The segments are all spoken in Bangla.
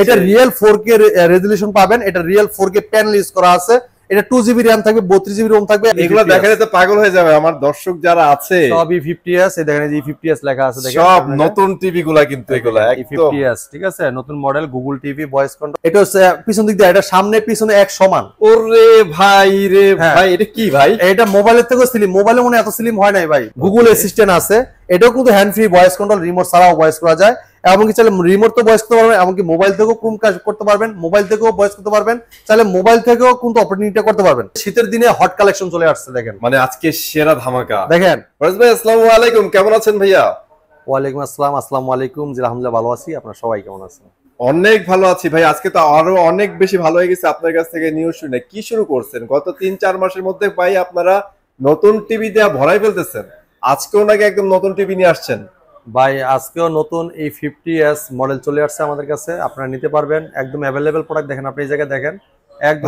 এটা রিয়েল 4K রেজোলিউশন পাবেন, এটা রিয়েল 4K প্যানেল ইউজ করা আছে, এটা 2GB RAM থাকবে, 32GB ROM থাকবে। এগুলো দেখালে তো পাগল হয়ে যাবে আমার দর্শক যারা আছে। সব E50s, এই দেখেন এই E50s লেখা আছে, দেখেন সব নতুন টিভি গুলা, কিন্তু এগুলা একদম E50s, ঠিক আছে, নতুন model, Google TV, voice control. এটা হচ্ছে পিছন দিক দিয়ে, এটা সামনে পিছনে এক সমান। ওরে ভাই রে ভাই, এটা কি ভাই? এটা মোবাইলের থেকেও স্লিম, মোবাইলে মনে এত স্লিম হয় নাই ভাই। গুগল অ্যাসিস্ট্যান্ট আছে, এটাও কিন্তু hand free voice control, remote ছাড়াও ভয়েস করা যায়। এমনকি চাইলে রিমোট তো ভয়েস করতে পারবেন, এমনকি মোবাইল থেকেও ক্রোম কাজ করতে পারবেন, মোবাইল থেকেও ভয়েস করতে পারবেন, চাইলে মোবাইল থেকেও কিন্তু অপারেটিংটা করতে পারবেন। শীতের দিনে হট কালেকশন চলে আসছে, দেখেন মানে আজকে সেরা ধামাকা। দেখেন ফরাজ ভাই, আসসালামু আলাইকুম, কেমন আছেন ভাইয়া? ওয়ালাইকুম আসসালাম, আসসালামু আলাইকুম। জি আলহামদুলিল্লাহ ভালো আছি, আপনারা সবাই কেমন আছেন? অনেক ভালো আছি ভাই। আজকে তো আরো অনেক বেশি ভালো হয়ে গেছে আপনার কাছ থেকে নিউজ শুনে। কি শুরু করছেন? গত 3-4 মাসের মধ্যে ভাই আপনারা নতুন টিভি দিয়ে ভরাই ফেলতেছেন, আজকেও নাকি একদম নতুন টিভি নিয়ে আসছেন ভাই। আজকেও নতুন এই 50s মডেল চলে আসছে আমাদের কাছে, আপনারা নিতে পারবেন, একদম অ্যাভেলেবল প্রোডাক্ট। দেখেন আপনি এই জায়গায় দেখেন,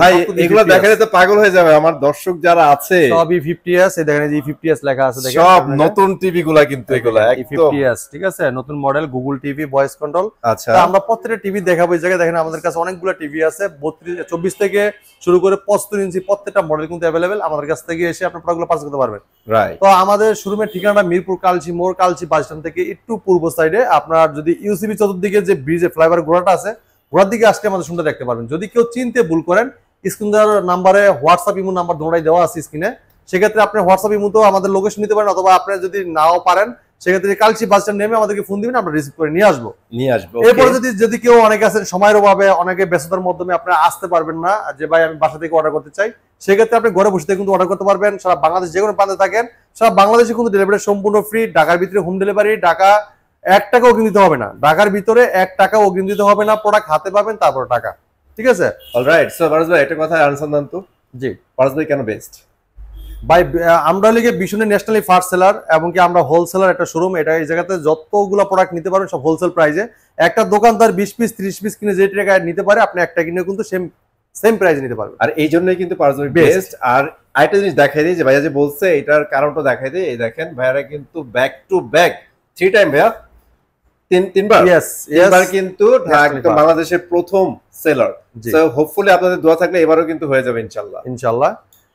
ভাই এগুলো দেখালে তো পাগল হয়ে যাবে আমার দর্শক যারা আছে। সব E50s, এই দেখেন এই E50s লেখা আছে, দেখেন সব নতুন টিভি গুলা, কিন্তু এগুলা একদম E50s, ঠিক আছে, নতুন model, Google TV, voice control. আচ্ছা, আমরা প্রত্যেকটা টিভি দেখাবো এই জায়গায়। দেখেন আমাদের কাছে অনেকগুলো টিভি আছে, 24 থেকে শুরু করে 75 ইঞ্চি প্রত্যেকটা মডেল কিন্তু অ্যাভেলেবেল। আমাদের কাছ থেকে এসে আপনি প্রোডাক্টগুলো পারচেজ করতে পারবেন। রাইট। তো আমাদের শোরুমের ঠিকানাটা মিরপুর কালচি মোড়, কালচি বাস স্ট্যান্ড থেকে একটু পূর্ব সাইডে। আপনার যদি ইউসিবি চতুর্দিকে যে ব্রিজে ফ্লাইওভার ঘোড়াটা আছে, ঘোড়ার দিকে আসলে আমাদের শুনতে দেখতে পারবেন। যদি কেউ চিনতে ভুল করেন, স্ক্রিনের নাম্বারে হোয়াটসঅ্যাপ ইমো নাম্বার দোনোটাই দেওয়া আছে স্ক্রিনে, সেক্ষেত্রে আপনি হোয়াটসঅ্যাপ ইমোতেও আমাদের লোকেশন নিতে পারেন, অথবা আপনি যদি নাও পারেন সেক্ষেত্রে কালচি বাস স্ট্যান্ড নেমে আমাদেরকে ফোন দিবেন, আমরা রিসিভ করে নিয়ে আসবো। এরপরে যদি কেউ অনেকে আছেন সময়ের অভাবে, অনেকে ব্যস্ততার মাধ্যমে আপনারা আসতে পারবেন না, যে ভাই আমি বাসা থেকে অর্ডার করতে চাই, সেক্ষেত্রে আপনি ঘরে বসে থেকে কিন্তু অর্ডার করতে পারবেন। সারা বাংলাদেশ যে কোনো প্রান্তে থাকেন, সারা বাংলাদেশে কিন্তু ডেলিভারি সম্পূর্ণ ফ্রি। ঢাকার ভিতরে হোম ডেলিভারি, ঢাকা 1 টাকাও অগ্রিম দিতে হবে না, ঢাকার ভিতরে 1 টাকাও অগ্রিম দিতে হবে না, প্রোডাক্ট হাতে পাবেন তারপর টাকা, ঠিক আছে? অলরাইট। সো ফারাজ ভাই একটা কথা আনসার দেন তো। জি ফারাজ ভাই কেন বেস্ট? ভাই আমরা লিগে বিশনে ন্যাশনালি ফার্স্ট সেলার, এবং কি আমরা হোলসেলার একটা শোরুম। এটা এই জায়গাতে যতগুলো প্রোডাক্ট নিতে পারবেন সব হোলসেল প্রাইসে। একটা দোকানদার 20 পিস 30 পিস কিনে যে টাকায় নিতে পারে, আপনি একটা কিনে কিন্তু সেম প্রাইসে নিতে পারবেন। আর এই জন্যই কিন্তু ফারাজ ভাই বেস্ট। আর আরেকটা জিনিস দেখাই দিই, যে ভাইয়া যে বলছে এটার কারণটা দেখাই দিই। এই দেখেন ভাইয়ারা কিন্তু ব্যাক টু ব্যাক 3 টাইম ভাইয়া, তিনবার কিন্তু একদম বাংলাদেশের প্রথম সেলার। সো হোপফুলি আপনাদের দোয়া থাকলে এবারও কিন্তু হয়ে যাবে ইনশাআল্লাহ,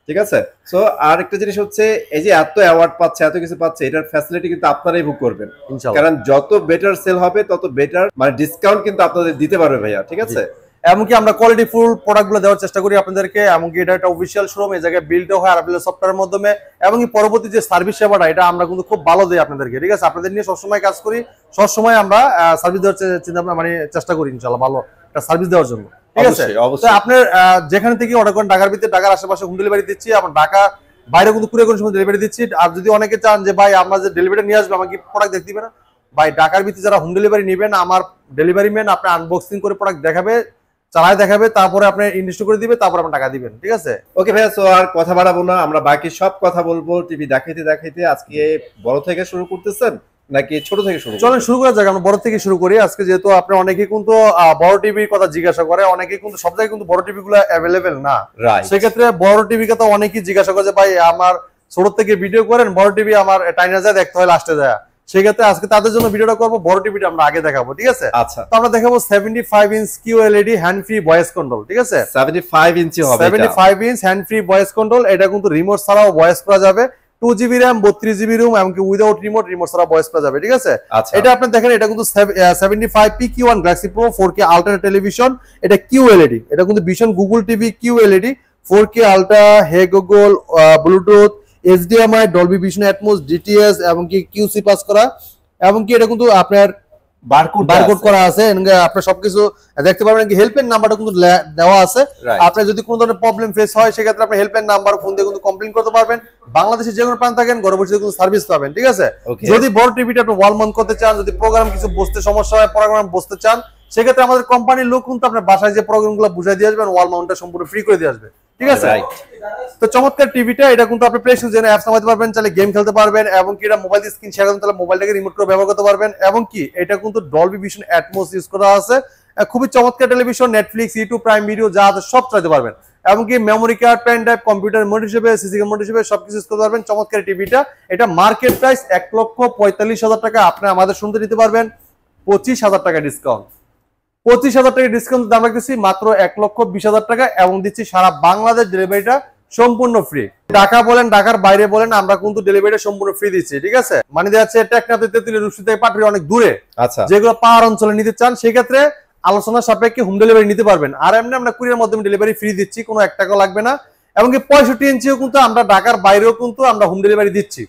ঠিক আছে? সো আর একটা জিনিস হচ্ছে, এই যে এত অ্যাওয়ার্ড পাচ্ছে, এত কিছু পাচ্ছে, এটার ফ্যাসিলিটি কিন্তু আপনারাই ভোগ করবেন, কারণ যত বেটার সেল হবে তত বেটার মানে ডিসকাউন্ট কিন্তু আপনাদের দিতে পারবে ভাইয়া, ঠিক আছে? এমনকি আমরা কোয়ালিটি ফুল প্রোডাক্টগুলো দেওয়ার চেষ্টা করি আপনাদেরকে। এমনকি এটা একটা অফিসিয়াল শোরুম, এই জায়গায় বিল্ডও হয় আরবিএল সফটওয়্যারের মাধ্যমে, এবং পরবর্তী যে সার্ভিস সেবাটা এটা আমরা কিন্তু খুব ভালো দিই আপনাদেরকে, ঠিক আছে? আপনাদের নিয়ে সবসময় কাজ করি, সবসময় আমরা সার্ভিস দেওয়ার চিন্তা মানে চেষ্টা করি ইনশাআল্লাহ ভালো একটা সার্ভিস দেওয়ার জন্য, ঠিক আছে? তো আপনার যেখানে থেকে অর্ডার করেন, ঢাকার ভিতরে, ঢাকার আশেপাশে হোম ডেলিভারি দিচ্ছি, আমরা ঢাকা বাইরে কিন্তু কুরিয়ার কোনো সময় ডেলিভারি দিচ্ছি। আর যদি অনেকে চান যে ভাই আমরা যে ডেলিভারি নিয়ে আসবে আমাকে প্রোডাক্ট দেখতে দিবে না, ভাই ঢাকার ভিতরে যারা হোম ডেলিভারি নেবেন, আমার ডেলিভারি ম্যান আপনার আনবক্সিং করে প্রোডাক্ট দেখাবে, চালায় দেখাবে, তারপরে আপনি ইনস্টল করে দিবে, তারপর আপনি টাকা দিবেন, ঠিক আছে? ওকে ভাইয়া, সো আর কথা বাড়াবো না, আমরা বাকি সব কথা বলবো টিভি দেখাইতে। আজকে বড় থেকে শুরু করতেছেন নাকি ছোট থেকে শুরু? চলেন শুরু করা যাক, আমরা বড় থেকে শুরু করি আজকে। যেহেতু আপনি অনেকেই কিন্তু বড় টিভির কথা জিজ্ঞাসা করে, অনেকেই কিন্তু সব জায়গায় কিন্তু বড় টিভি গুলো অ্যাভেলেবেল না, সেক্ষেত্রে বড় টিভি কথা অনেকেই জিজ্ঞাসা করে যে ভাই আমার ছোট থেকে ভিডিও করেন, বড় টিভি আমার টাইনা যায় দেখতে হয় লাস্টে যায়। সেক্ষেত্রে আজকে তাদের জন্য ভিডিওটা করবো, বড় টিভিটা আমরা আগে দেখাবো, ঠিক আছে? আচ্ছা, তো আমরা দেখাবো 75 inch QLED hand free voice control, ঠিক আছে? 75 ইঞ্চি হবে, 75 inch hand free voice control. এটা কিন্তু রিমোট ছাড়াও ভয়েস করা যাবে, 2GB RAM 32GB ROM, এমনকি উইদাউট রিমোট ছাড়া ভয়েস করা যাবে, ঠিক আছে? এটা আপনি দেখেন, এটা কিন্তু 75 PQ1 Galaxy Pro 4K ultra television, এটা QLED, এটা কিন্তু vision Google TV QLED 4K ultra, hey Google, Bluetooth, HDMI, Dolby Vision Atmos, DTS, এমনকি QC পাস করা, এমনকি এটা কিন্তু আপনার বারকোড করা আছে, আপনি সবকিছু দেখতে পারবেন। হেল্পলাইন নাম্বারটা কিন্তু দেওয়া আছে, আপনি যদি কোনো ধরনের প্রবলেম ফেস হয় সেক্ষেত্রে আপনি হেল্পলাইন নাম্বার ফোন দিয়ে কিন্তু কমপ্লেইন করতে পারবেন। বাংলাদেশে যে কোনো প্রান্তে থাকেন ঘরে বসে কিন্তু সার্ভিস পাবেন, ঠিক আছে? যদি বড় টিভিটা আপনি ওয়াল মাউন্ট করতে চান, যদি প্রোগ্রাম কিছু বসতে সমস্যা হয়, প্রোগ্রাম বসতে চান, সেক্ষেত্রে আমাদের কোম্পানির লোক কিন্তু আপনার বাসায় যে প্রোগ্রামগুলো বুঝাই দিয়ে আসবেন, ওয়াল মাউন্টটা সম্পূর্ণ ফ্রি করে দিয়ে আসবে, ঠিক আছে? তো চমৎকার টিভিটা, এটা কিন্তু আপনি প্লে স্টোর থেকে অ্যাপস নামাতে পারবেন, চাইলে গেম খেলতে পারবেন, এবং কি এটা মোবাইল স্ক্রিন শেয়ার করতে তাহলে মোবাইলটাকে রিমোট করে ব্যবহার করতে পারবেন, এবং কি এটা কিন্তু ডলবি ভিশন অ্যাটমস ইউজ করা আছে। খুবই চমৎকার television, Netflix, YouTube, Prime Video যা আছে সব চালাতে পারবেন, এবং কি memory card, pen drive, computer monitor হিসেবে, সিসি মনিটর হিসেবে সবকিছু ইউজ করতে পারবেন। চমৎকার টিভিটা, এটা মার্কেট প্রাইস 1,45,000 টাকা, আপনি আমাদের শুনতে নিতে পারবেন 25,000 টাকা ডিসকাউন্ট। 25,000 টাকা ডিসকাউন্ট দাম রাখতেছি মাত্র 1,20,000 টাকা এবং দিচ্ছি সারা বাংলাদেশ ডেলিভারিটা সম্পূর্ণ ফ্রি। ঢাকা বলেন ঢাকার বাইরে বলেন আমরা কিন্তু ডেলিভারিটা সম্পূর্ণ ফ্রি দিচ্ছি, ঠিক আছে। মানে যাচ্ছে টেকনাফ তেতুলিয়া রূপসী থেকে পাটুরিয়া অনেক দূরে, আচ্ছা, যেগুলো পাহাড় অঞ্চলে নিতে চান সেই ক্ষেত্রে আলোচনা সাপেক্ষে হোম ডেলিভারি নিতে পারবেন। আর এমনি আমরা কুরিয়ার মাধ্যমে ডেলিভারি ফ্রি দিচ্ছি, কোনো 1 টাকা লাগবে না। এমনকি 65 ইঞ্চিও কিন্তু আমরা ঢাকার বাইরেও কিন্তু আমরা হোম ডেলিভারি দিচ্ছি।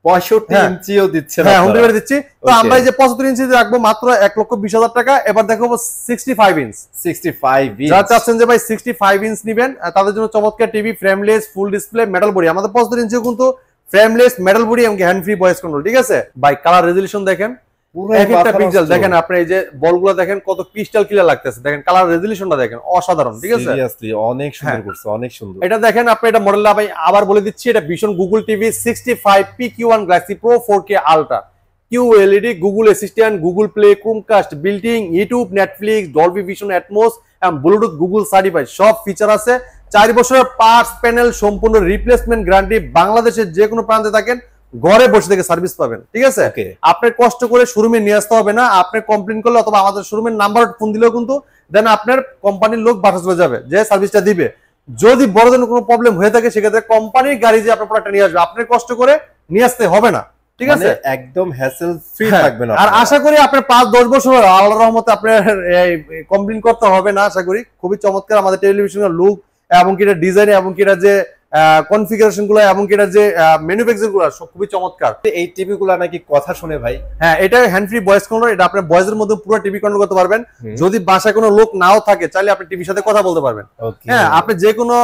65 ইঞ্চিও দিচ্ছেন? হ্যাঁ, হোম ডেলিভারি দিচ্ছি। তো আমরা এই যে 75 ইঞ্চি রাখবো মাত্র 1,20,000 টাকা। এবার দেখাবো 65 ইঞ্চ। 65 ইঞ্চ যারা চাচ্ছেন যে ভাই 65 ইঞ্চ নেবেন তাদের জন্য চমৎকার TV, frameless, full display, metal body. আমাদের 75 ইঞ্চিও কিন্তু ফ্রেমলেস, মেটাল বডি এবং হ্যান্ড ফ্রি ভয়েস কন্ট্রোল, ঠিক আছে ভাই। কালার রেজোলিউশন দেখেন, এক একটা পিক্সেল দেখেন, আপনি এই যে বলগুলো দেখেন কত ক্রিস্টাল ক্লিয়ার লাগতেছে, দেখেন কালার রেজোলিউশনটা দেখেন অসাধারণ, ঠিক আছে। সিরিয়াসলি অনেক সুন্দর করছে, অনেক সুন্দর। এটা দেখেন আপনি, এটা মডেলটা আমি আবার বলে দিচ্ছি, এটা ভীষণ Google TV 65 PQ1 Galaxy pro 4K ultra QLED, Google assistant, Google play, Chromecast, বিল্টিং, YouTube, Netflix, Dolby Vision, atoms এবং ব্লুটুথ গুগল সার্টিফাইড সব ফিচার আছে। 4 বছরের পার্টস প্যানেল, সম্পূর্ণ রিপ্লেসমেন্ট গ্যারান্টি। বাংলাদেশের যে কোনো প্রান্তে থাকেন ঘরে বসে থেকে সার্ভিস পাবেন, ঠিক আছে। আপনার কষ্ট করে শোরুমে নিয়ে আসতে হবে না। আপনি কমপ্লেইন করলে অথবা আমাদের শোরুমের নাম্বার ফোন দিলেও কিন্তু দেন আপনার কোম্পানির লোক বাসা চলে যাবে, যে সার্ভিসটা দিবে। যদি বড় ধরনের কোনো প্রবলেম হয়ে থাকে সেক্ষেত্রে কোম্পানির গাড়ি যে আপনার প্রোডাক্টটা নিয়ে আসবে, আপনার কষ্ট করে নিয়ে আসতে হবে না, ঠিক আছে। একদম হ্যাসেল ফ্রি থাকবে না। আর আশা করি আপনার 5-10 বছর আল্লাহর রহমতে আপনার কমপ্লেইন করতে হবে না। আশা করি খুবই চমৎকার আমাদের টেলিভিশনের লুক এবং কি এটা ডিজাইন এবং কি এটা যে কনফিগারেশন গুলো এবং কি এটা যে ম্যানুফ্যাকচার গুলো সব খুবই চমৎকার। এই টিভি গুলো নাকি কথা শুনে ভাই? হ্যাঁ, এটা হ্যান্ড ফ্রি ভয়েস কন্ট্রোল। এটা আপনি ভয়েসের মধ্যে পুরো টিভি কন্ট্রোল করতে পারবেন। যদি বাসায় কোনো লোক নাও থাকে চাইলে আপনি টিভির সাথে কথা বলতে পারবেন। হ্যাঁ, আপনি যে কোনো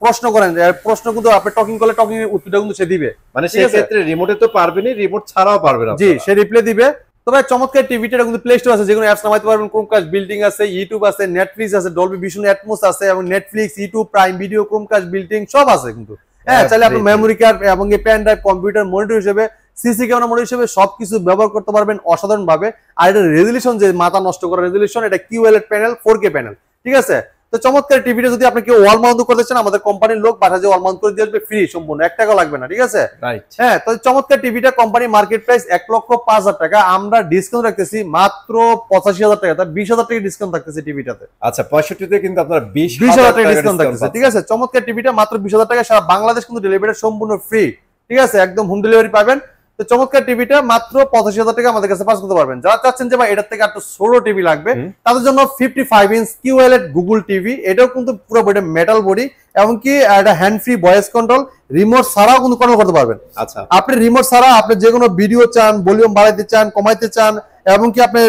প্রশ্ন করেন, প্রশ্ন কিন্তু আপনি টকিং করলে টকিং এর উত্তরটা কিন্তু সে দিবে। মানে সেই ক্ষেত্রে রিমোটে তো পারবেনই, রিমোট ছাড়াও পারবেন। জি, সে রিপ্লে দিবে। তবে চমৎকার টিভিটা কিন্তু প্লে স্টোর আছে, যেগুলো অ্যাপস নামাইতে পারবেন। ক্রোমকাস্ট, বিল্ডিং আছে, ইউটিউব আছে, নেটফ্লিক্স আছে, ডলবি ভিশন, অ্যাটমস আছে এবং Netflix, YouTube, Prime Video, Chromecast, building সব আছে কিন্তু। হ্যাঁ, চাইলে আপনি মেমোরি কার্ড এবং পেন ড্রাইভ, কম্পিউটার, মনিটর হিসেবে, সিসি ক্যামেরা মনিটর হিসেবে সবকিছু ব্যবহার করতে পারবেন অসাধারণ ভাবে। আর এটা রেজোলিউশন যে মাথা নষ্ট করা রেজোলিউশন, এটা QLED প্যানেল, 4K প্যানেল, ঠিক আছে। তো চমৎকার টিভিটা যদি আপনি কেউ ওয়াল মাউন্ট করতে চান, আমাদের কোম্পানির লোক বাসা যে ওয়াল মাউন্ট করে দিয়ে আসবে ফ্রি, সম্পূর্ণ 1 টাকা লাগবে না, ঠিক আছে। হ্যাঁ, তো চমৎকার টিভিটা কোম্পানি মার্কেট প্রাইস 1,05,000 টাকা, আমরা ডিসকাউন্ট রাখতেছি মাত্র 85,000 টাকা, তার 20,000 টাকা ডিসকাউন্ট থাকতেছে টিভিটাতে। আচ্ছা, 65 তে কিন্তু আপনারা 20,000 টাকা ডিসকাউন্ট থাকতেছে, ঠিক আছে। চমৎকার টিভিটা মাত্র 20,000 টাকা, সারা বাংলাদেশ কিন্তু ডেলিভারি সম্পূর্ণ ফ্রি, ঠিক আছে, একদম হোম ডেলিভারি পাবেন। তো চমৎকার টিভিটা মাত্র 85,000 টাকা আমাদের কাছে পাস করতে পারবেন। যারা চাচ্ছেন যে ভাই এটার থেকে একটু ছোট টিভি লাগবে, তাদের জন্য 55 ইঞ্চ QLED গুগল টিভি। এটাও কিন্তু পুরো বডি মেটাল বডি এবং কি এটা hand free voice control, remote ছাড়াও কিন্তু কন্ট্রোল করতে পারবেন। আচ্ছা, আপনি রিমোট ছাড়া আপনি যে কোনো ভিডিও চান, ভলিউম বাড়াইতে চান, কমাইতে চান এবং কি আপনি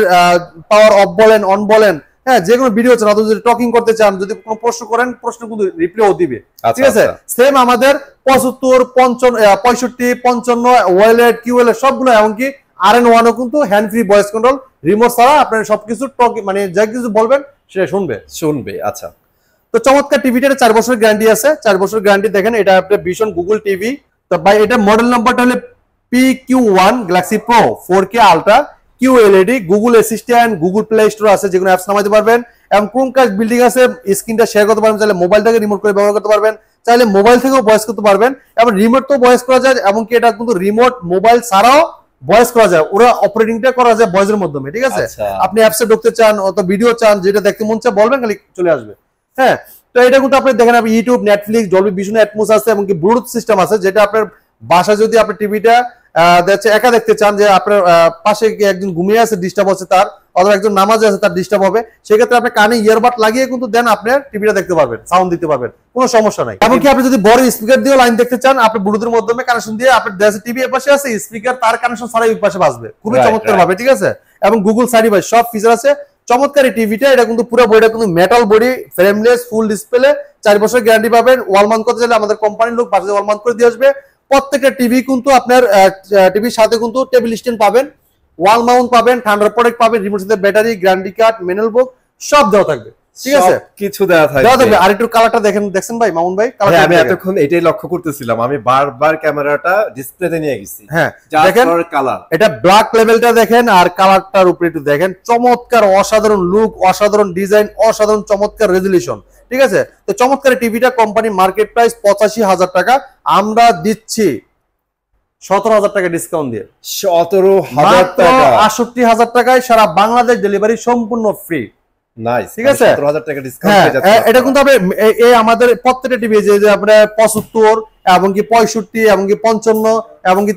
পাওয়ার অফ বলেন, অন বলেন, হ্যাঁ, যে কোনো ভিডিও চান, যদি টকিং করতে চান, যদি কোনো প্রশ্ন করেন, প্রশ্ন কিন্তু রিপ্লাইও দিবে, ঠিক আছে। সেম আমাদের 75, 65, 55 ওয়াইলেট, QLED সবগুলো এমনকি RN1ও কিন্তু hand free voice control, remote ছাড়া আপনার সবকিছু মানে যা কিছু বলবেন সেটা শুনবে। আচ্ছা, তো চমৎকার টিভিটার 4 বছরের গ্যারান্টি আছে। 4 বছরের গ্যারান্টি দেখেন, এটা আপনার ভীষণ গুগল টিভি। তো ভাই এটা মডেল নাম্বারটা হলো PQ1 Galaxy pro 4K ultra QLED, Google assistant, Google play store আছে, যেগুলো অ্যাপস নামাইতে পারবেন এবং ক্রোমকাস্ট, বিল্ডিং আছে, স্ক্রিনটা শেয়ার করতে পারবেন, চাইলে মোবাইল থেকে রিমোট করে ব্যবহার করতে পারবেন, চাইলে মোবাইল থেকেও ভয়েস করতে পারবেন এবং রিমোট তো ভয়েস করা যায়। এমনকি এটা কিন্তু রিমোট মোবাইল ছাড়াও ভয়েস করা যায়, ওরা অপারেটিংটা করা যায় ভয়েসের মাধ্যমে, ঠিক আছে। আপনি অ্যাপসে ঢুকতে চান অথবা ভিডিও চান, যেটা দেখতে মন চায় বলবেন, খালি চলে আসবে। হ্যাঁ, তো এটা কিন্তু আপনি দেখেন, আপনি YouTube, Netflix, Dolby Vision, atoms আছে এবং কি ব্লুটুথ সিস্টেম আছে, যেটা আপনার বাসায় যদি আপনি টিভিটা একা দেখতে চান, যে আপনার পাশে একজন ঘুমিয়ে আছে, ডিস্টার্ব হচ্ছে তার, অথবা একজন নামাজে আছে, তার ডিস্টার্ব হবে, সেক্ষেত্রে আপনি কানে ইয়ারবাড লাগিয়ে কিন্তু দেন আপনার টিভিটা দেখতে পারবেন, সাউন্ড দিতে পারবেন, কোনো সমস্যা নাই। এমনকি আপনি যদি বড় স্পিকার দিয়ে লাইন দেখতে চান, আপনি ব্লুটুথের মাধ্যমে কানেকশন দিয়ে আপনার টিভি এর পাশে আছে, স্পিকার তার কানেকশন ছাড়াই ওই পাশে বাজবে, খুবই চমৎকার ভাবে, ঠিক আছে। এবং গুগল সার্টিফাইড সব ফিচার আছে। চমৎকার এই টিভিটা, এটা কিন্তু পুরো বডিটা কিন্তু metal body, frameless, full display, 4 বছরের গ্যারান্টি পাবেন। ওয়াল মাউন্ট করতে চাইলে আমাদের কোম্পানির লোক বাসায় ওয়াল মাউন্ট করে দিয়ে আসবে। প্রত্যেকটা টিভি কিন্তু আপনার টিভির সাথে কিন্তু টেবিল স্ট্যান্ড পাবেন, ওয়াল মাউন্ট পাবেন, ঠান্ডার প্রোডাক্ট পাবেন, রিমোট সাথে ব্যাটারি, গ্যারান্টি কার্ড, ম্যানুয়াল বুক সব দেওয়া থাকবে, ঠিক আছে, কিছু দেওয়া থাকবে। আর একটু কালারটা দেখছেন ভাই মামুন ভাই? আমি এতক্ষণ এটাই লক্ষ্য করতেছিলাম, আমি বারবার ক্যামেরাটা ডিসপ্লেতে নিয়ে গেছি। হ্যাঁ, দেখেন কালার, এটা ব্ল্যাক লেভেলটা দেখেন আর কালারটার উপরে একটু দেখেন, চমৎকার অসাধারণ লুক, অসাধারণ ডিজাইন, অসাধারণ চমৎকার রেজোলিউশন, ঠিক আছে। তো চমৎকার টিভিটা কোম্পানি মার্কেট প্রাইস 85,000 টাকা, আমরা দিচ্ছি 17,000 টাকা ডিসকাউন্ট দিয়ে 17,000 টাকা, 68,000 টাকায় সারা বাংলাদেশ ডেলিভারি সম্পূর্ণ ফ্রি, নাইস, ঠিক আছে, 17,000 টাকা ডিসকাউন্ট পেয়ে যাচ্ছে। এটা কিন্তু এই আমাদের প্রত্যেকটা টিভি যে আপনার 75 এবং কি 65 এবং কি 55 এবং কি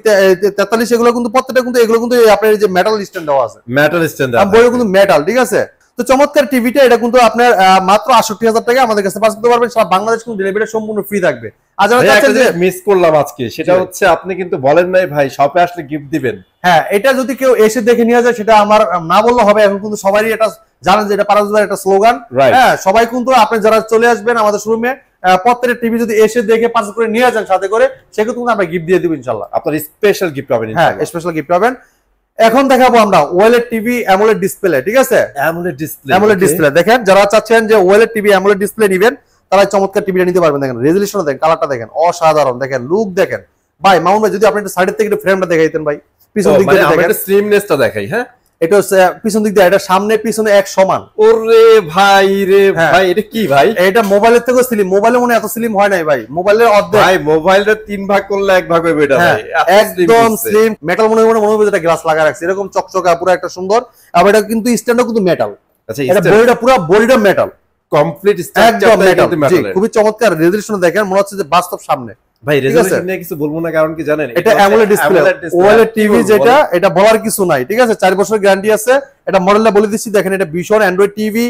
43 এগুলো কিন্তু প্রত্যেকটা কিন্তু এগুলো কিন্তু আপনার যে মেটাল স্ট্যান্ড দেওয়া আছে, মেটাল স্ট্যান্ড বড় কিন্তু মেটাল, ঠিক আছে। তো চমৎকার টিভিটা, এটা কিন্তু আপনার মাত্র 68,000 টাকা আমাদের কাছে পাস করতে পারবেন। সারা বাংলাদেশ কিন্তু ডেলিভারি সম্পূর্ণ ফ্রি থাকবে। আর যারা চাচ্ছেন যে মিস করলাম আজকে, সেটা হচ্ছে আপনি কিন্তু বলেন নাই ভাই শপে আসলে গিফট দিবেন। হ্যাঁ, এটা যদি কেউ এসে দেখে নিয়ে যায় সেটা আমার না বললে হবে, এখন কিন্তু সবারই এটা জানেন যে এটা পারাজুদার একটা স্লোগান। হ্যাঁ, সবাই কিন্তু আপনি যারা চলে আসবেন আমাদের শোরুমে প্রত্যেকটা টিভি যদি এসে দেখে পার্সেল করে নিয়ে যান সাথে করে, সেক্ষেত্রে কিন্তু আমরা গিফট দিয়ে দিব ইনশাআল্লাহ। আপনার স্পেশাল গিফট পাবেন ইনশাআল্লাহ। হ্যাঁ, স্পেশাল গিফট পাবেন। এখন দেখাবো আমরা ওএলইডি টিভি অ্যামোলেড ডিসপ্লে, ঠিক আছে। অ্যামোলেড ডিসপ্লে দেখেন, যারা চাচ্ছেন যে ওএলইডি টিভি অ্যামোলেড ডিসপ্লে নেবেন তারা চমৎকার টিভিটা নিতে পারবেন। দেখেন রেজোলিউশন দেখেন, কালারটা দেখেন, অসাধারণ। দেখেন লুক দেখেন ভাই। মামুন ভাই যদি আপনি একটু সাইডের থেকে একটু ফ্রেমটা দেখাইতেন ভাই, পিছন দিক দিয়ে দেখেন, স্লিমনেসটা দেখাই। হ্যাঁ, এটা পিছন দিক দিয়ে, এটা সামনে পিছনে এক সমান। ওরে ভাই রে ভাই, এটা কি ভাই? এটা মোবাইলের থেকেও স্লিম। মোবাইলে মনে এত স্লিম হয় নাই ভাই, মোবাইলের অর্ধেক। ভাই মোবাইলটা 3 ভাগ করলে 1 ভাগ হবে এটা ভাই, একদম স্লিম। মেটাল মনে হবে যেটা গ্লাস লাগা রাখছে, এরকম চকচকা পুরো একটা সুন্দর। আর এটা কিন্তু স্ট্যান্ডও কিন্তু মেটাল। আচ্ছা, এটা বডিটা পুরো বডিটা মেটাল, কমপ্লিট স্ট্রাকচারটা কিন্তু মেটাল। খুবই চমৎকার। রেজোলিউশন দেখেন, মনে হচ্ছে যে বাস্তব সামনে। ভাই রেজোলিউশন নিয়ে কিছু বলবো না, কারণ কি জানেন, এটা অ্যামোলেড ডিসপ্লে, ওএলইডি টিভি যেটা, এটা বলার কিছু নাই, ঠিক আছে। 4 বছরের গ্যারান্টি আছে। এটা মডেলটা বলে দিচ্ছি, দেখেন এটা vision Android TV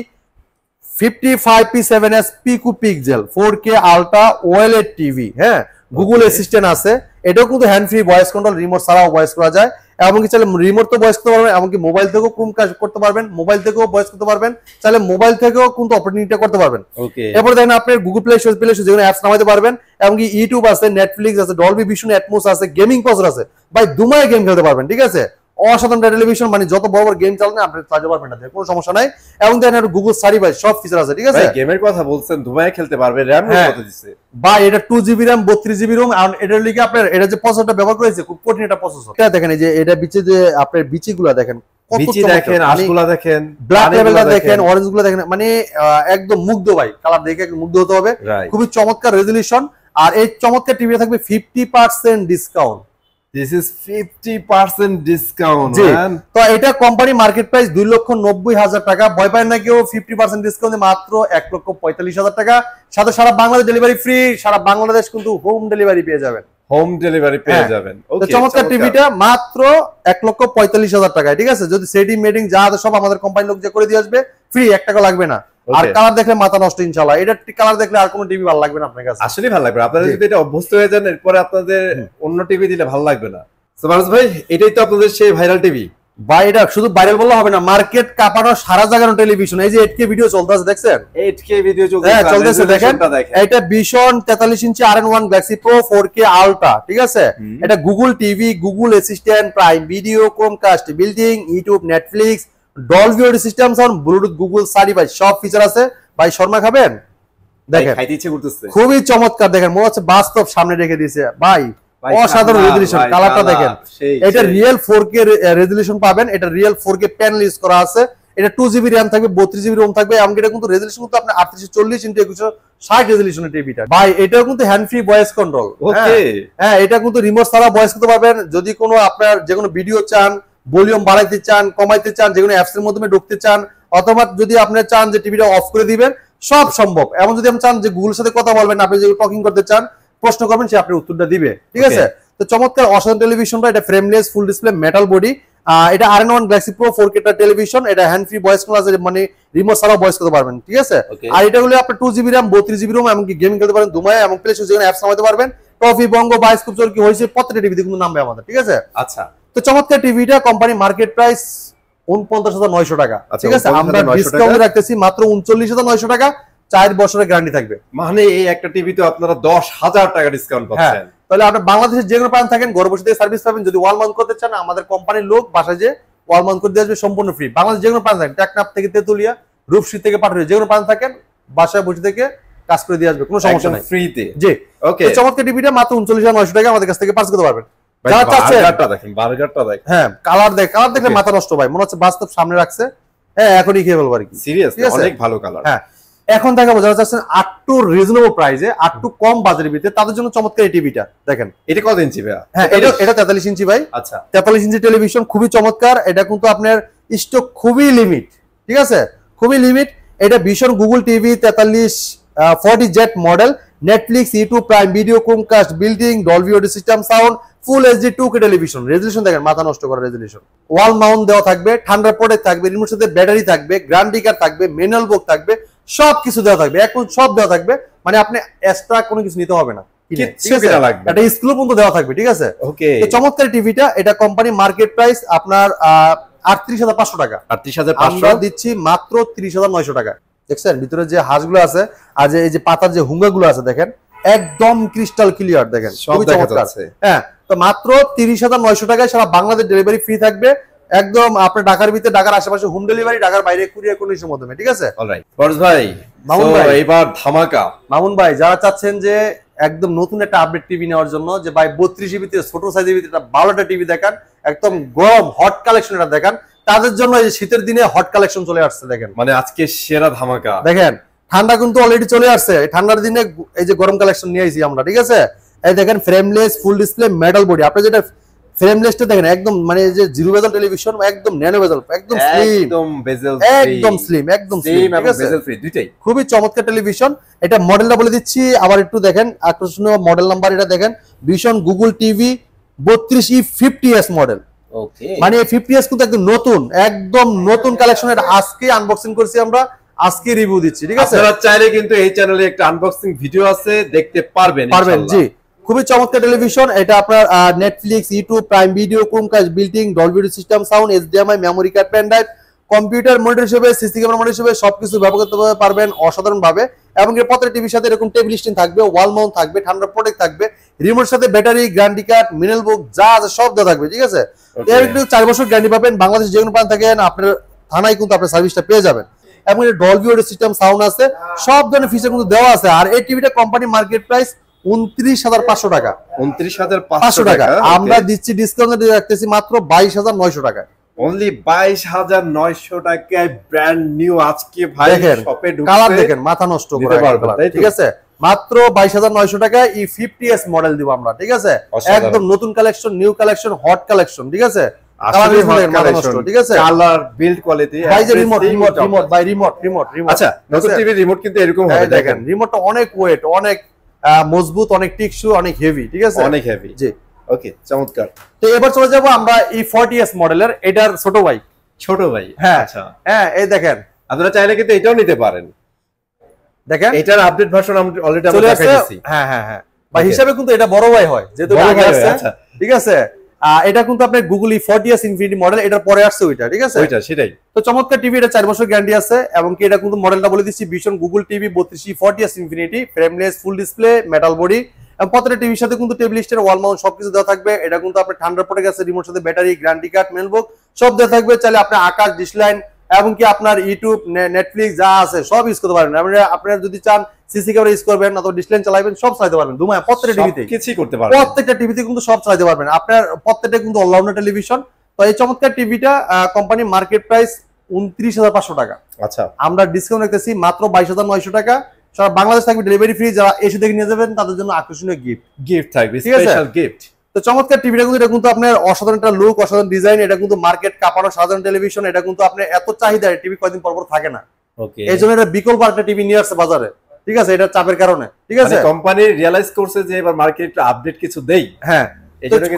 55P7S Piku pixel 4K ultra OLED TV. হ্যাঁ, গুগল অ্যাসিস্ট্যান্ট আছে। এটাও কিন্তু hand free voice control, remote ছাড়াও ভয়েস করা যায়। এমনকি চাইলে রিমোট তো ভয়েস করতে পারবেন, এমনকি মোবাইল থেকেও ক্রোম কাজ করতে পারবেন, মোবাইল থেকেও ভয়েস করতে পারবেন, চাইলে মোবাইল থেকেও কিন্তু অপারেটিংটা করতে পারবেন। এরপরে দেখেন আপনি গুগল প্লে স্টোর যেগুলো অ্যাপস নামাতে পারবেন, এমনকি ইউটিউব আছে, নেটফ্লিক্স আছে, ডলবি ভিশন, অ্যাটমোস আছে, গেমিং প্রসেসর আছে। ভাই দুমায় গেম খেলতে পারবেন, ঠিক আছে। অসাধারণ টেলিভিশন, মানে যত বড় বড় গেম চালান আপনি চালাতে পারবেন, না কোনো সমস্যা নাই। এবং দেখেন গুগল সার্টিফাইড সব ফিচার আছে, ঠিক আছে। ভাই গেমের কথা বলছেন, দুমায় খেলতে পারবে, র‍্যাম কত দিছে ভাই? এটা 2GB RAM 32GB ROM। আর এটার লিগে আপনার এটা যে প্রসেসরটা ব্যবহার করেছে খুব কঠিন একটা প্রসেসর। এটা দেখেন, এই যে এটা বিচে যে আপনার বিচিগুলো দেখেন, বিচি দেখেন, আঁশগুলো দেখেন, ব্ল্যাক লেভেলটা দেখেন, অরেঞ্জ গুলো দেখেন, মানে একদম মুগ্ধ ভাই। কালার দেখে একদম মুগ্ধ হতে হবে। খুবই চমৎকার রেজোলিউশন। আর এই চমৎকার টিভি থাকবে 50% discount. This is 50% discount, man. তো এটা কোম্পানি মার্কেট প্রাইস 2,90,000 টাকা। ভয় পায় না কেউ, 50% ডিসকাউন্টে মাত্র 1,45,000 টাকা। সাথে সারা বাংলাদেশ ডেলিভারি ফ্রি। সারা বাংলাদেশ কিন্তু হোম ডেলিভারি পেয়ে যাবেন। হোম ডেলিভারি পেয়ে যাবেন। ওকে, চমৎকার টিভিটা মাত্র 1,45,000 টাকা, ঠিক আছে। যদি সেটিং মেটিং যা আছে সব আমাদের কোম্পানির লোক যে করে দিয়ে আসবে, ফ্রি, 1 টাকা লাগবে না। আর কালার দেখলে মাথা নষ্ট ইনশাআল্লাহ। এটা কালার দেখলে আর কোনো টিভি ভালো লাগবে না আপনার কাছে। আসলে ভালো লাগবে। আপনারা যদি এটা অভ্যস্ত হয়ে যান, এরপরে আপনাদের অন্য টিভি দিলে ভালো লাগবে না। সুমারজ ভাই, এটাই তো আপনাদের সেই ভাইরাল টিভি ভাই। এটা শুধু ভাইরাল বললে হবে না, মার্কেট কাঁপানো সারা জায়গার টেলিভিশন। এই যে 8K ভিডিও চলতেছে, দেখছেন 8K ভিডিও চলতেছে, দেখেন। এটা ভিশন 43 ইঞ্চি R&1 Galaxy pro 4K ultra, ঠিক আছে। এটা Google TV, Google assistant, prime Video, Chromecast, building, YouTube, Netflix, Dolby audio system sound, Bluetooth, Google certified সব ফিচার আছে। ভাই শর্মা খাবেন? দেখেন খাইতে ইচ্ছে করতেছে, খুবই চমৎকার। দেখেন মনে হচ্ছে বাস্তব সামনে রেখে দিয়েছে ভাই। অসাধারণ রেজোলিউশন, কালারটা দেখেন। এটা রিয়েল 4K রেজোলিউশন পাবেন। এটা রিয়েল 4K প্যানেল ইউজ করা আছে। এটা 2GB RAM থাকবে, 32GB ROM থাকবে। এবং এটা কিন্তু রেজোলিউশন কিন্তু আপনি 3840x2160 রেজোলিউশনের টিভিটা ভাই। এটাও কিন্তু হ্যান্ড ফ্রি ভয়েস কন্ট্রোল। ওকে, হ্যাঁ, এটা কিন্তু রিমোট ছাড়া ভয়েস করতে পারবেন। যদি কোনো আপনার যে কোনো ভিডিও চান, ভলিউম বাড়াইতে চান, কমাইতে চান, যে কোনো অ্যাপস এর মাধ্যমে ঢুকতে চান, অথবা যদি আপনি চান যে টিভিটা অফ করে দিবেন, সব সম্ভব। এমন যদি আপনি চান যে গুগলের সাথে কথা বলবেন, আপনি যে টকিং করতে চান, প্রশ্ন করবেন, সে আপনার উত্তরটা দিবে, ঠিক আছে। তো চমৎকার অসাধারণ টেলিভিশনটা। এটা frameless, full display, metal body. এটা R&1 Galaxy pro 4K television. এটা হ্যান্ড ফ্রি ভয়েস কন্ট্রোল আছে, মানে রিমোট ছাড়াও ভয়েস করতে পারবেন, ঠিক আছে। আর এটা হলো আপনার 2GB RAM 32GB ROM, এমনকি গেমিং খেলতে পারেন দুমায়, এবং প্লে স্টোর যেখানে অ্যাপস নামাতে পারবেন। টফি, বঙ্গ, বাইস্কোপ, কি হয়েছে প্রত্যেকটা টিভিতে কিন্তু নামবে আমাদের, ঠিক আছে। আচ্ছা, তো চমৎকার টিভিটা কোম্পানি মার্কেট প্রাইস 49,900 টাকা, ঠিক আছে। আমরা ডিসকাউন্ট রাখতেছি মাত্র 39,900 টাকা। 4 বছরের গ্যারান্টি থাকবে। মানে এই একটা টিভিতে আপনারা 10,000 টাকা ডিসকাউন্ট পাচ্ছেন। তাহলে আপনি বাংলাদেশের যে কোনো প্রান্ত থাকেন, ঘরে বসে থেকে সার্ভিস পাবেন। যদি ওয়াল মাউন্ট করতে চান, আমাদের কোম্পানির লোক বাসায় যে ওয়াল মাউন্ট করে দিয়ে আসবে সম্পূর্ণ ফ্রি। বাংলাদেশ যে কোনো প্রান্ত থাকেন, টেকনাফ থেকে তেতুলিয়া, রূপসী থেকে পাটুরিয়া, যে কোনো প্রান্ত থাকেন, বাসায় বসে থেকে কাজ করে দিয়ে আসবে, কোনো সমস্যা নাই, ফ্রিতে। জি, ওকে। চমৎকার টিভিটা মাত্র 39,900 টাকা আমাদের কাছ থেকে পারচেজ করতে পারবেন। বার্গারটা দেখেন, বার্গারটা দেখেন। হ্যাঁ, কালার দেখলে মাথা নষ্ট ভাই, মনে হচ্ছে বাস্তব সামনে রাখছে। হ্যাঁ, এখনই খেয়ে বলবো আর কি, সিরিয়াসলি অনেক ভালো কালার। হ্যাঁ, এখন দেখাবো যারা চাচ্ছেন আটটু রিজনেবল প্রাইসে, আটটু কম বাজারের ভিতরে, তাদের জন্য চমৎকার এই টিভিটা দেখেন। এটা কত ইঞ্চি ভাই? হ্যাঁ, এটা 43 ইঞ্চি ভাই। আচ্ছা, 43 ইঞ্চি টেলিভিশন, খুবই চমৎকার। এটা কিন্তু আপনার স্টক খুবই লিমিট, ঠিক আছে, খুবই লিমিট। এটা ভীষণ Google TV 4340Z model, Netflix, YouTube, Prime Video, Chromecast, building, Dolby audio system sound, full HD 2K television. Resolution দেখেন, মাথা নষ্ট করা রেজুলেশন। ওয়াল মাউন্ট দেওয়া থাকবে, ঠান্ডা প্রোটেক্ট থাকবে, রিমোট সাথে ব্যাটারি থাকবে, গ্যারান্টি কার্ড থাকবে, ম্যানুয়াল বুক থাকবে, সবকিছু দেওয়া থাকবে, এখন সব দেওয়া থাকবে, মানে আপনি এক্সট্রা কোনো কিছু নিতে হবে না, একটা স্ক্রু পর্যন্ত দেওয়া থাকবে, ঠিক আছে। ওকে, চমৎকার টিভিটা, এটা কোম্পানি মার্কেট প্রাইস আপনার 38,500 টাকা, 38,500 আমরা দিচ্ছি মাত্র 30,900 টাকা। দেখছেন ভিতরে যে হাঁসগুলো আছে আর যে এই যে পাতার যে হুঙ্গাগুলো আছে দেখেন, একদম ক্রিস্টাল ক্লিয়ার, দেখেন খুবই চমৎকার আছে। হ্যাঁ, তো মাত্র 30,900 টাকায় সারা বাংলাদেশ ডেলিভারি ফ্রি থাকবে, একদম আপনার ঢাকার ভিতরে, ঢাকার আশেপাশে হোম ডেলিভারি, ঢাকার বাইরে কুরিয়ার কন্ডিশনের মাধ্যমে, ঠিক আছে। অলরাইট ফরজ ভাই, মামুন ভাই, এবার ধামাকা। মামুন ভাই, যারা চাচ্ছেন যে একদম নতুন একটা আপডেট টিভি নেওয়ার জন্য, যে ভাই 32 জিবিতে ছোট সাইজের ভিতরে একটা 12টা টিভি দেখান, একদম গরম হট কালেকশন এটা দেখান, তাদের জন্য এই শীতের দিনে হট কালেকশন চলে আসছে। দেখেন মানে আজকে সেরা ধামাকা। দেখেন ঠান্ডা কিন্তু অলরেডি চলে আসছে, ঠান্ডার দিনে এই যে গরম কালেকশন নিয়ে আইছি আমরা, ঠিক আছে। এই দেখেন frameless full display metal body, আপনি যেটা ফ্রেমলেসটা দেখেন একদম মানে যে জিরো বেজেল টেলিভিশন, একদম ন্যানো বেজেল, একদম স্লিম, একদম বেজেল ফ্রি, একদম স্লিম, একদম স্লিম এবং বেজেল ফ্রি দুইটাই। খুবই চমৎকার টেলিভিশন। এটা মডেলটা বলে দিচ্ছি আবার একটু দেখেন, আকর্ষণীয় মডেল নাম্বার এটা দেখেন, ভীষণ গুগল টিভি 32E50s মডেল। ওকে, মানে 50s কিন্তু একদম নতুন কালেকশন, এটা আজকে আনবক্সিং করছি আমরা, আজকে রিভিউ দিচ্ছি, ঠিক আছে। আপনারা চাইলে কিন্তু এই চ্যানেলে একটা আনবক্সিং ভিডিও আছে, দেখতে পারবেন। জি, খুবই চমৎকার টেলিভিশন। এটা আপনার Netflix, YouTube, Prime Video, Chromecast, building, Dolby audio system sound, HDMI, memory card, pen drive, computer monitor হিসেবে, সিসি ক্যামেরা মনিটর হিসেবে সবকিছু ব্যবহার করতে পারবেন অসাধারণ ভাবে। এবং এর প্রত্যেকটা টিভির সাথে এরকম টেবিল স্ট্যান্ড থাকবে, ওয়াল মাউন্ট থাকবে, ঠান্ডা প্রোটেক্ট থাকবে, রিমোট সাথে ব্যাটারি, গ্যারান্টি কার্ড, মিনারেল বুক যা আছে সব দেওয়া থাকবে, ঠিক আছে। এর একটু 4 বছর গ্যারান্টি পাবেন, বাংলাদেশ যে কোনো প্রান্ত থাকেন আপনার থানায় কিন্তু আপনার সার্ভিসটা পেয়ে যাবেন। এবং এটা ডলবি অডিও সিস্টেম সাউন্ড আছে, সব ধরনের ফিচার কিন্তু দেওয়া আছে। আর এই টিভিটা কোম্পানি মার্কেট প্রাইস 29,500 টাকা, 29,500 টাকা। আমরা দিচ্ছি ডিসকাউন্ট দিয়ে রাখতেছি মাত্র 22,900 টাকায়, অনলি 22,900 টাকায় ব্র্যান্ড নিউ। আজকে ভাই শপে ঢুকছে, কালার দেখেন, মাথা নষ্ট করে, ঠিক আছে। মাত্র 22,900 টাকায় E50s মডেল দিব আমরা, ঠিক আছে। একদম নতুন collection, new collection, hot collection, ঠিক আছে। ঠিক আছে, কালার, বিল্ড কোয়ালিটি, ভাই যে রিমোট, আচ্ছা নতুন টিভি রিমোট কিন্তু এরকম হবে, দেখেন রিমোটটা অনেক ওয়েট, অনেক মজবুত, অনেক টিকসু, অনেক হেভি, ঠিক আছে, অনেক হেভি। জি, ওকে, চমৎকার। তো এবার চলে যাব আমরা E40s মডেলের, এটার ছোট ভাই। হ্যাঁ, আচ্ছা, হ্যাঁ, এই দেখেন, আপনারা চাইলে কিন্তু এটাও নিতে পারেন। দেখেন এটার আপডেট ভার্সন আমরা অলরেডি দেখাই দিয়েছি। হ্যাঁ, ভাই হিসাবে কিন্তু এটা বড় ভাই হয়, যেহেতু আগে আছে, ঠিক আছে। এটা কিন্তু আপনার গুগল E40s ইনফিনিটি মডেল, এটার পরে আসছে ওইটা, ঠিক আছে, ওইটা সেটাই। তো চমৎকার টিভি, এটা 4 বছর গ্যারান্টি আছে। এবং কি এটা কিন্তু মডেলটা বলে দিচ্ছি, ভীষণ Google TV 32E40s infinity, frameless full display metal body, এবং প্রত্যেকটা টিভির সাথে কিন্তু টেবিল স্ট্যান্ড, ওয়াল মাউন্ট সবকিছু দেওয়া থাকবে। এটা কিন্তু আপনার ঠান্ডা প্রোটেক্ট আছে, রিমোট সাথে ব্যাটারি, গ্যারান্টি কার্ড, মেল বুক সব দেওয়া থাকবে। চাইলে আপনার আকাশ ডিশ লাইন এবং কি আপনার ইউটিউব, নেটফ্লিক্স যা আছে সব ইউজ করতে পারবেন। আপনারা যদি চান সিসি ক্যামেরা ইউজ করবেন অথবা ডিশ লাইন চালাবেন, সব চালাতে পারবেন দুমায়, প্রত্যেকটা টিভিতে কিছুই করতে পারবেন, প্রত্যেকটা টিভিতে কিন্তু সব চালাতে পারবেন। আপনার প্রত্যেকটা কিন্তু অলরাউন্ডার টেলিভিশন। তো এই চমৎকার টিভিটা কোম্পানি মার্কেট প্রাইস 29,500 টাকা। আচ্ছা, আমরা ডিসকাউন্ট রাখতেছি মাত্র 22,900 টাকা। সারা বাংলাদেশ থাকবে ডেলিভারি ফ্রি, যারা এসে দেখে নিয়ে যাবেন তাদের জন্য আকর্ষণীয় গিফট থাকবে, স্পেশাল গিফট। তো চমৎকার টিভিটা কিন্তু, এটা কিন্তু আপনার অসাধারণ একটা লুক, অসাধারণ ডিজাইন, এটা কিন্তু মার্কেট কাঁপানো সাধারণ টেলিভিশন। এটা কিন্তু আপনার এত চাহিদা, টিভি কয়দিন পর থাকে না, ওকে, এই জন্য এটা বিকল্প একটা টিভি নিয়ে আসছে বাজারে, ঠিক আছে, এটা চাপের কারণে, ঠিক আছে। কোম্পানি রিয়ালাইজ করছে যে এবার মার্কেটে আপডেট কিছু দেই। হ্যাঁ,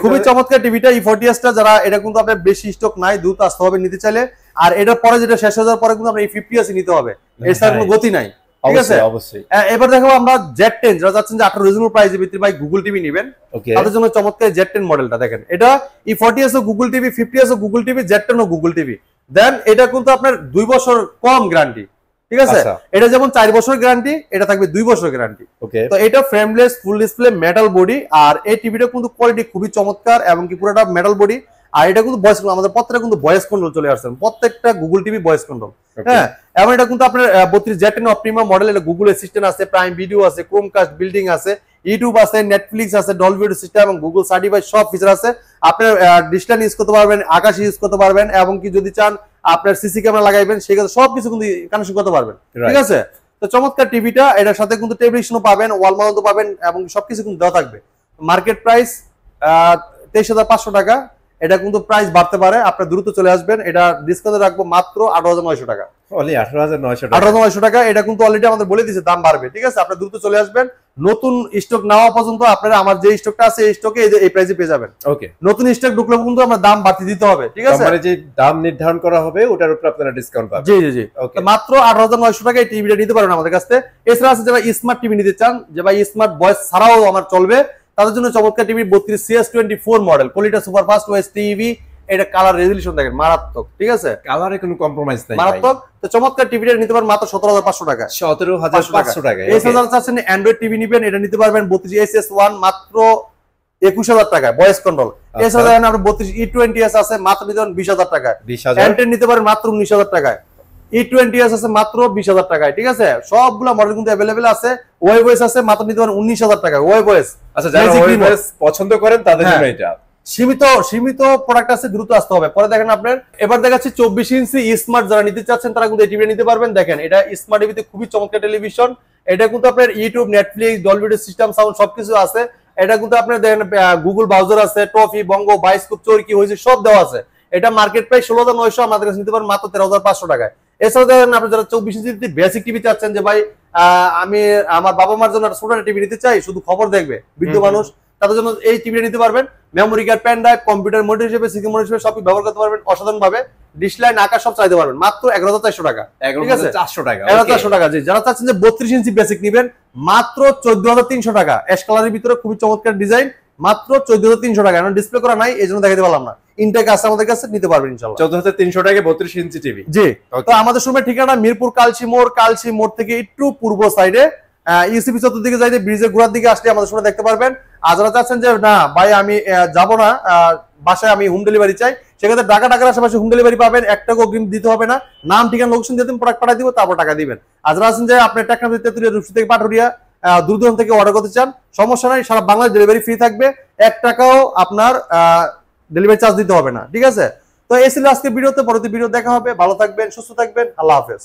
খুবই চমৎকার টিভিটা E40s টা, যারা এটা কিন্তু আপনার বেশি স্টক নাই, দ্রুত আসতে হবে নিতে চাইলে। আর এটার পরে যেটা শেষ হয়ে যাওয়ার পরে কিন্তু আপনার E50s নিতে হবে, এর সাথে কোনো গতি নাই, ঠিক আছে। অবশ্যই। এবার দেখো আমরা Z10, যারা যাচ্ছেন যে 18 রিজনেবল প্রাইসে ভিতরে ভাই গুগল টিভি নেবেন, তাদের জন্য চমৎকার Z10 মডেলটা দেখেন। এটা E40s ও গুগল টিভি, 50s ও গুগল টিভি, Z10 ও গুগল টিভি। দেন এটা কিন্তু আপনার 2 বছর কম গ্যারান্টি, ঠিক আছে। এটা যেমন 4 বছর গ্যারান্টি, এটা থাকবে 2 বছর গ্যারান্টি। তো এটা frameless full display metal body, আর এই টিভিটা কিন্তু কোয়ালিটি খুবই চমৎকার এবং কি পুরোটা মেটাল বডি। আর এটা কিন্তু ভয়েস কন্ট্রোল, আমাদের প্রত্যেকটা কিন্তু ভয়েস কন্ট্রোল চলে আসছে, প্রত্যেকটা গুগল টিভি ভয়েস কন্ট্রোল। হ্যাঁ, এবং এটা কিন্তু আপনার 32 Z10 অপটিমা মডেল, এটা গুগল অ্যাসিস্ট্যান্ট আছে, প্রাইম ভিডিও আছে, ক্রোমকাস্ট, বিল্ডিং আছে, ইউটিউব আছে, নেটফ্লিক্স আছে, ডলবি অডিও সিস্টেম এবং গুগল সার্টিফাইড সব ফিচার আছে। আপনার ডিশ লাইন ইউজ করতে পারবেন, আকাশ ইউজ করতে পারবেন, এবং কি যদি চান আপনার সিসি ক্যামেরা লাগাইবেন সেক্ষেত্রে সবকিছু কিন্তু কানেকশন করতে পারবেন, ঠিক আছে। তো চমৎকার টিভিটা, এটার সাথে কিন্তু টেলিভিশনও পাবেন, ওয়াল মাউন্টও পাবেন, এবং সবকিছু কিন্তু দেওয়া থাকবে। মার্কেট প্রাইস 23,500 টাকা। এটা কিন্তু প্রাইস বাড়তে পারে, আপনার দ্রুত চলে আসবেন। এটা ডিসকাউন্টে রাখবো মাত্র 8,900 টাকা। অনলি 18900 টাকা। 18900 টাকা। এটা কিন্তু অলরেডি আমাদের বলে দিয়েছে দাম বাড়বে, ঠিক আছে? আপনি দ্রুত চলে আসবেন, নতুন স্টক নেওয়া পর্যন্ত আপনারা আমার যে স্টকটা আছে এই স্টকে এই প্রাইসে পেয়ে যাবেন। ওকে, নতুন স্টক ঢুকলে কিন্তু আমরা দাম বাড়তি দিতে হবে, ঠিক আছে? মানে যে দাম নির্ধারণ করা হবে ওটার উপর আপনারা ডিসকাউন্ট পাবেন। জি জি জি, মাত্র 18900 টাকায় টিভিটা নিতে পারেন আমাদের কাছ থেকে। এছাড়া আছে যারা স্মার্ট টিভি নিতে চান, যে ভাই স্মার্ট ভয়েস ছাড়াও আমার চলবে, তাদের জন্য চমৎকার TV 32CS24 model, quality super fast OS TV. এটা কালার রেজোলিউশন দেখেন মারাত্মক, ঠিক আছে? কালারে কোনো কম্প্রোমাইজ নাই, মারাত্মক। তো চমৎকার টিভিটা নিতে পারেন মাত্র 17500 টাকা। 17500 টাকা। এছাড়া চাচ্ছেন অ্যান্ড্রয়েড টিভি নিবেন, এটা নিতে পারবেন 32SS1 মাত্র 21000 টাকায়, ভয়েস কন্ট্রোল। এছাড়া দেখেন আপনার 32E20s আছে মাত্র নিতে পারেন 20000 টাকায়। অ্যান্টেন নিতে পারেন মাত্র 19000 টাকায়। E20s আছে মাত্র 20000 টাকায়, ঠিক আছে? সবগুলা মডেল কিন্তু अवेलेबल আছে। ওয়েবওয়েস আছে মাত্র নিতে পারেন 19000 টাকায়, ওয়েবওয়েস। আচ্ছা, যারা ওয়েবওয়েস পছন্দ করেন তাদের জন্য এটা সীমিত প্রোডাক্ট আছে, দ্রুত আসতে হবে। পরে দেখেন আপনার এবার দেখাচ্ছি 24 ইঞ্চি স্মার্ট, যারা নিতে চাচ্ছেন তারা কিন্তু এই টিভি নিতে পারবেন। দেখেন এটা স্মার্ট টিভিতে খুবই চমৎকার টেলিভিশন। এটা কিন্তু আপনার YouTube, Netflix, Dolby system, sound সবকিছু আছে। এটা কিন্তু আপনার দেখেন গুগল ব্রাউজার আছে, ট্রফি, বঙ্গ, বায়োস্কোপ, চরকি হয়েছে সব দেওয়া আছে। এটা মার্কেট প্রাইস 16900, আমাদের কাছে নিতে পারেন মাত্র 13500 টাকায়। এছাড়া দেখেন আপনি যারা 24 ইঞ্চি বেসিক টিভি চাচ্ছেন, যে ভাই আমি আমার বাবা মার জন্য ছোট টিভি নিতে চাই, শুধু খবর দেখবে, বৃদ্ধ মানুষ, তাদের জন্য এই টিভিটা নিতে পারবেন। Memory card, pen drive, computer monitor হিসেবে, সিসি মনিটর হিসেবে সবই ব্যবহার করতে পারবেন অসাধারণ ভাবে। ডিশ লাইন, আকাশ সব চাইতে পারবেন মাত্র 11400 টাকা। 11400 টাকা। 11400 টাকা। জি, যারা চাচ্ছেন যে 32 ইঞ্চি বেসিক নেবেন মাত্র 14300 টাকা। অ্যাশ কালারের ভিতরে খুবই চমৎকার ডিজাইন, মাত্র 14300 টাকা। এখন ডিসপ্লে করা নাই, এইজন্য দেখাতে পারলাম না। ইনটেক আছে আমাদের কাছে, নিতে পারবেন ইনশাআল্লাহ। 14300 টাকা 32 ইঞ্চি টিভি। জি, তো আমাদের শোরুমের ঠিকানা মিরপুর কালচি মোড় থেকে একটু পূর্ব সাইডে ইউসিপি চত্বর দিকে যাইতে ব্রিজের গোড়ার দিকে আসলে আমাদের শোরুমে দেখতে পারবেন। আর যারা চাচ্ছেন যে না ভাই আমি যাব না, বাসায় আমি হোম ডেলিভারি চাই, সেক্ষেত্রে ঢাকার আশেপাশে হোম ডেলিভারি পাবেন। 1 টাকা অগ্রিম দিতে হবে না, নাম ঠিকানা লোকেশন দিয়ে প্রোডাক্ট পাঠিয়ে দিব, তারপর টাকা দিবেন। আর যারা আছেন যে আপনি টাকা তেতুলিয়া, রূপসী থেকে পাটুরিয়া, দূর দূরান্ত থেকে অর্ডার করতে চান, সমস্যা নাই, সারা বাংলাদেশ ডেলিভারি ফ্রি থাকবে। 1 টাকাও আপনার ডেলিভারি চার্জ দিতে হবে না, ঠিক আছে? তো এই ছিল আজকে ভিডিওতে। পরবর্তী ভিডিও দেখা হবে। ভালো থাকবেন, সুস্থ থাকবেন, আল্লাহ হাফেজ।